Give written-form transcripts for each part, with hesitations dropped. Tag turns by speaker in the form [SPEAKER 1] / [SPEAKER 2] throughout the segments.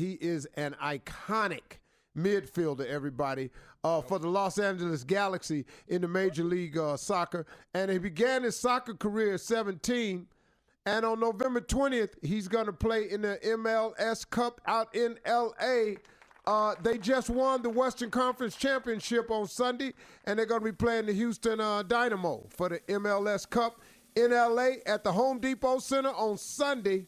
[SPEAKER 1] He is an iconic midfielder, everybody, for the Los Angeles Galaxy in the Major League Soccer. And he began his soccer career at 17. And on November 20th, he's going to play in the MLS Cup out in L.A. They just won the Western Conference Championship on Sunday, and they're going to be playing the Houston Dynamo for the MLS Cup in L.A. at the Home Depot Center on Sunday.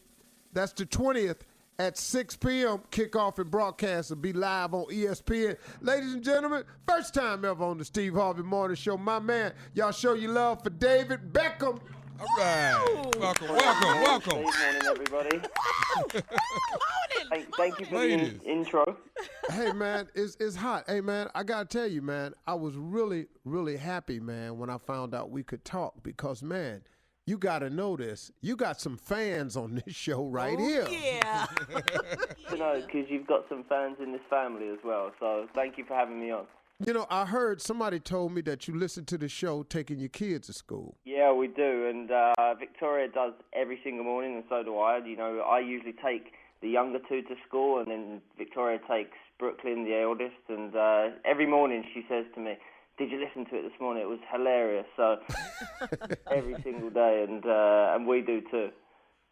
[SPEAKER 1] That's the 20th at 6 p.m. Kickoff and broadcast will be live on ESPN. Ladies and gentlemen, first time ever on the Steve Harvey Morning Show. My man, y'all show your love for David Beckham.
[SPEAKER 2] All right. Welcome.
[SPEAKER 3] Good morning, everybody. Thank you for the intro.
[SPEAKER 1] Hey, man, it's hot. Hey, man, I got to tell you, man, I was really, really happy, man, when I found out we could talk because, man, you got to know this. You got some fans on this show right here.
[SPEAKER 4] Yeah.
[SPEAKER 3] You know, because you've got some fans in this family as well. So thank you for having me on.
[SPEAKER 1] You know, I heard somebody told me that you listen to the show taking your kids to school.
[SPEAKER 3] Yeah, we do. And Victoria does every single morning, and so do I. You know, I usually take the younger two to school, and then Victoria takes Brooklyn, the eldest. And every morning she says to me, "Did you listen to it this morning? It was hilarious." So every single day, and we do too.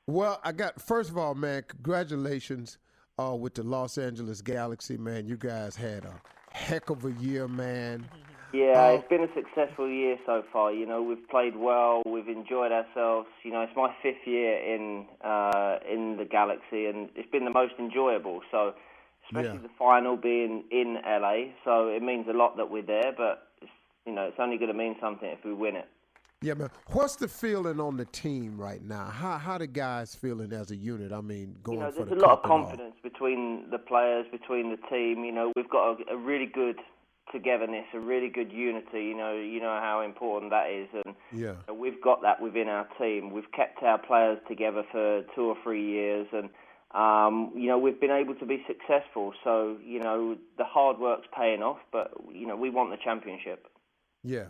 [SPEAKER 1] Well, first of all, man, congratulations with the Los Angeles Galaxy, man. You guys had a heck of a year, man.
[SPEAKER 3] Yeah, it's been a successful year so far. You know, we've played well, we've enjoyed ourselves. You know, it's my 5th year in the Galaxy, and it's been the most enjoyable. So, especially the final being in LA, so it means a lot that we're there. But it's only going to mean something if we win it.
[SPEAKER 1] Yeah, man. What's the feeling on the team right now? How the guys feeling as a unit? I mean, going for the cup.
[SPEAKER 3] There's a lot of confidence between the players, between the team. You know, we've got a really good togetherness, a really good unity. You know how important that is, and we've got that within our team. We've kept our players together for 2 or 3 years, and we've been able to be successful. So the hard work's paying off, but we want the championship.
[SPEAKER 1] Yeah.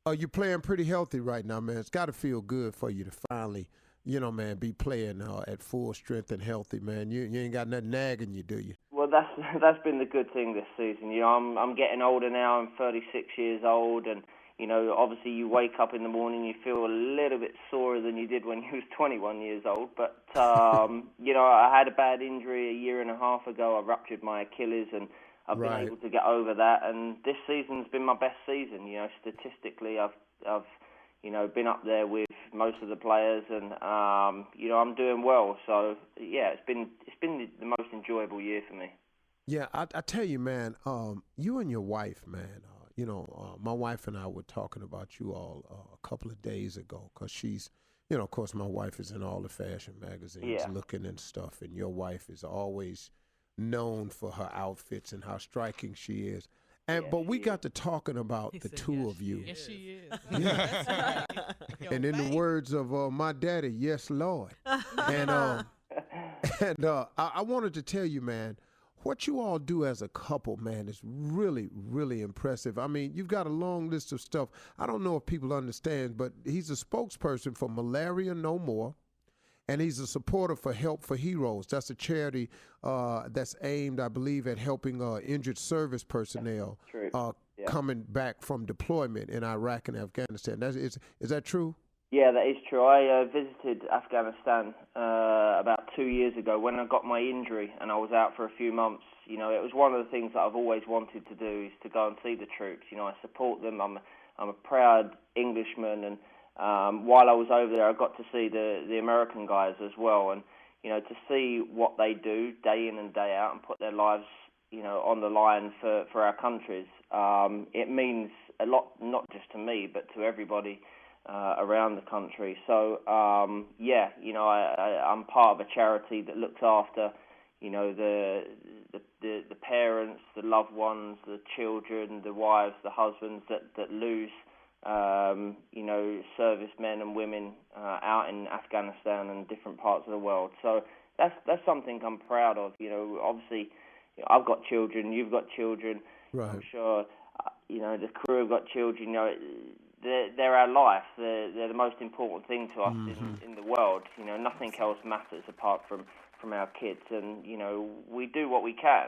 [SPEAKER 1] You're playing pretty healthy right now, man. It's got to feel good for you to finally, man, be playing at full strength and healthy, man. You ain't got nothing nagging you, do you?
[SPEAKER 3] Well, that's been the good thing this season. I'm getting older now. I'm 36 years old, and obviously you wake up in the morning, you feel a little bit sorer than you did when you was 21 years old. But I had a bad injury a year and a half ago. I ruptured my Achilles, and I've been able to get over that, and this season's been my best season. Statistically, I've been up there with most of the players, and I'm doing well. So yeah, it's been the most enjoyable year for me.
[SPEAKER 1] Yeah, I tell you, man, you and your wife, man. My wife and I were talking about you all a couple of days ago, because she's, of course, my wife is in all the fashion magazines looking and stuff, and your wife is always known for her outfits and how striking she is. But we got to talking about the two of you.
[SPEAKER 4] Yes, she is.
[SPEAKER 1] Yeah. And in the words of my daddy, yes, Lord. And I wanted to tell you, man, what you all do as a couple, man, is really, really impressive. I mean, you've got a long list of stuff. I don't know if people understand, but he's a spokesperson for Malaria No More. And he's a supporter for Help for Heroes. That's a charity that's aimed, I believe, at helping injured service personnel coming back from deployment in Iraq and Afghanistan. Is that true?
[SPEAKER 3] Yeah, that is true. I visited Afghanistan about 2 years ago when I got my injury, and I was out for a few months. It was one of the things that I've always wanted to do, is to go and see the troops. I support them. I'm a proud Englishman, and while I was over there, I got to see the American guys as well, and to see what they do day in and day out and put their lives on the line for our countries. It means a lot, not just to me, but to everybody around the country. So I'm part of a charity that looks after the parents, the loved ones, the children, the wives, the husbands that lose servicemen and women out in Afghanistan and different parts of the world. So that's something I'm proud of. Obviously, I've got children, you've got children.
[SPEAKER 1] Right.
[SPEAKER 3] I'm sure, the crew have got children. They're our life. They're the most important thing to us in the world. Nothing else matters apart from from our kids, and we do what we can.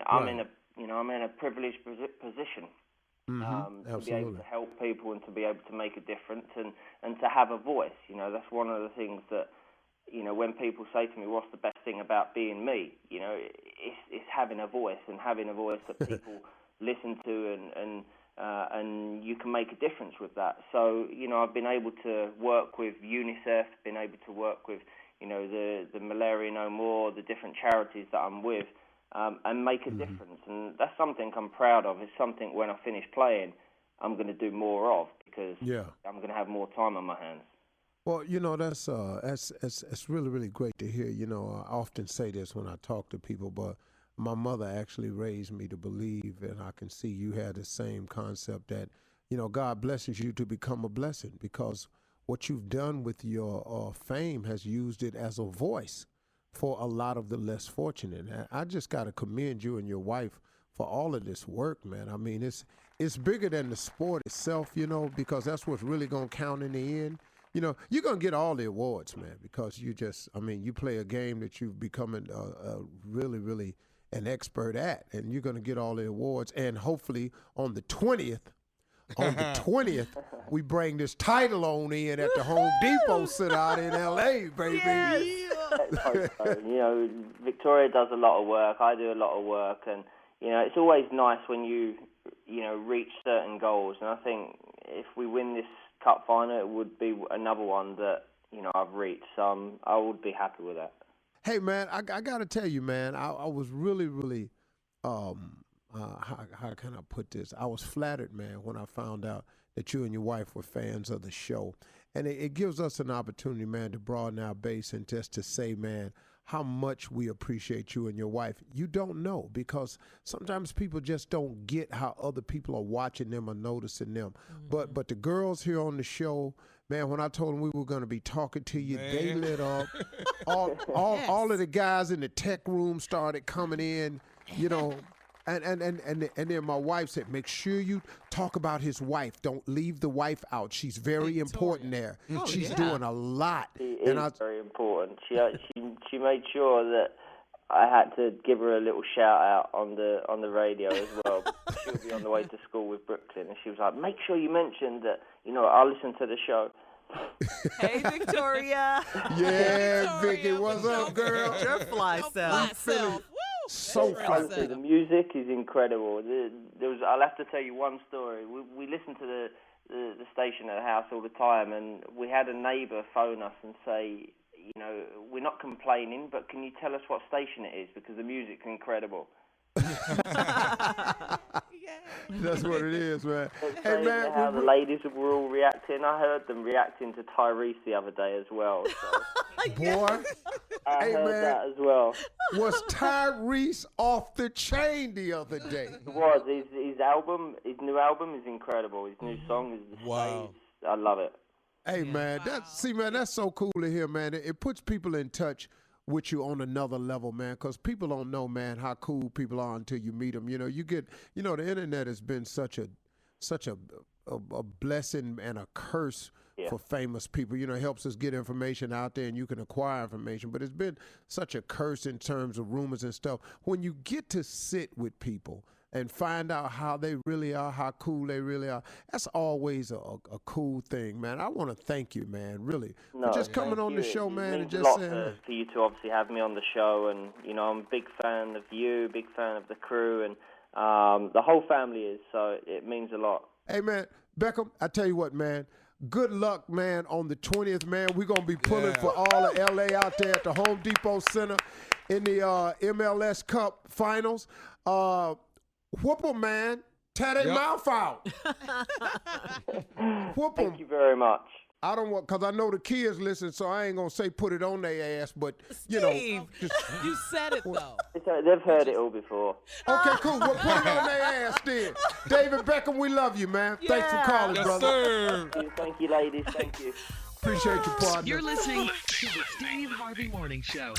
[SPEAKER 3] I'm in a privileged position to be able to help people and to be able to make a difference and to have a voice. That's one of the things that when people say to me, "What's the best thing about being me?" It's having a voice and having a voice that people listen to and you can make a difference with that. So, I've been able to work with UNICEF, been able to work with, the Malaria No More, the different charities that I'm with, and make a difference. And that's something I'm proud of. It's something when I finish playing, I'm going to do more of because I'm going to have more time on my hands.
[SPEAKER 1] Well, that's really, really great to hear. I often say this when I talk to people, but my mother actually raised me to believe, and I can see you had the same concept that, God blesses you to become a blessing because what you've done with your fame has used it as a voice for a lot of the less fortunate. And I just got to commend you and your wife for all of this work, man. I mean, it's bigger than the sport itself, because that's what's really going to count in the end. You're going to get all the awards, man, because you play a game that you've become really, really an expert at, and you're going to get all the awards. And hopefully on the 20th, we bring this title on in at the Home Depot Center out in L.A., baby.
[SPEAKER 3] Yeah. Victoria does a lot of work. I do a lot of work, and it's always nice when you reach certain goals. And I think if we win this cup final, it would be another one that I've reached. So I would be happy with that.
[SPEAKER 1] Hey, man, I got to tell you, man, I was really, really, how can I put this? I was flattered, man, when I found out that you and your wife were fans of the show. And it gives us an opportunity, man, to broaden our base and just to say, man, how much we appreciate you and your wife. You don't know because sometimes people just don't get how other people are watching them or noticing them. But the girls here on the show, man, when I told them we were going to be talking to you, they lit up. All of the guys in the tech room started coming in, And then my wife said, make sure you talk about his wife. Don't leave the wife out. She's very important there. She's doing a lot.
[SPEAKER 3] She is very important. She made sure that I had to give her a little shout out on the radio as well. She'll be on the way to school with Brooklyn, and she was like, make sure you mention that, I'll listen to the show.
[SPEAKER 4] Hey, Victoria.
[SPEAKER 1] Yeah, Vicky, what's up, girl?
[SPEAKER 4] Your fly self.
[SPEAKER 1] So
[SPEAKER 3] honestly, the music is incredible. I'll have to tell you one story. We listen to the station at the house all the time, and we had a neighbour phone us and say, we're not complaining, but can you tell us what station it is because the music's incredible.
[SPEAKER 1] That's what it is, man.
[SPEAKER 3] Hey, man, how the ladies were all reacting. I heard them reacting to Tyrese the other day as well. So.
[SPEAKER 1] Boy,
[SPEAKER 3] I heard that as well.
[SPEAKER 1] Was Tyrese off the chain the other day?
[SPEAKER 3] It was. His new album is incredible. His new song is The Spades. I love it.
[SPEAKER 1] Hey, man, that's so cool to hear, man. It puts people in touch with you on another level, man, because people don't know, man, how cool people are until you meet them. You get, the internet has been such a blessing and a curse for famous people. It helps us get information out there and you can acquire information, but it's been such a curse in terms of rumors and stuff. When you get to sit with people and find out how they really are, how cool they really are, that's always a cool thing, man. I want to thank you, man, really, for just coming on the show, man.
[SPEAKER 3] It means a lot for you to obviously have me on the show, and, I'm a big fan of you, big fan of the crew, and the whole family is, so it means a lot.
[SPEAKER 1] Hey, man, Beckham, I tell you what, man, good luck, man, on the 20th, man. We're going to be pulling for all of L.A. out there at the Home Depot Center in the MLS Cup Finals. Whoop 'em, man. Tear their mouth out. Whoop 'em.
[SPEAKER 3] Thank you very much.
[SPEAKER 1] I don't want, because I know the kids listen, so I ain't going to say put it on their ass, but,
[SPEAKER 4] Steve, you said it, though.
[SPEAKER 3] They've heard it all before.
[SPEAKER 1] Okay, cool. Well, put it on their ass then. David Beckham, we love you, man. Thanks for calling, brother.
[SPEAKER 2] Sir.
[SPEAKER 3] Thank you, ladies. Thank you.
[SPEAKER 1] Appreciate you, partner.
[SPEAKER 5] You're listening to the Steve Harvey Morning Show.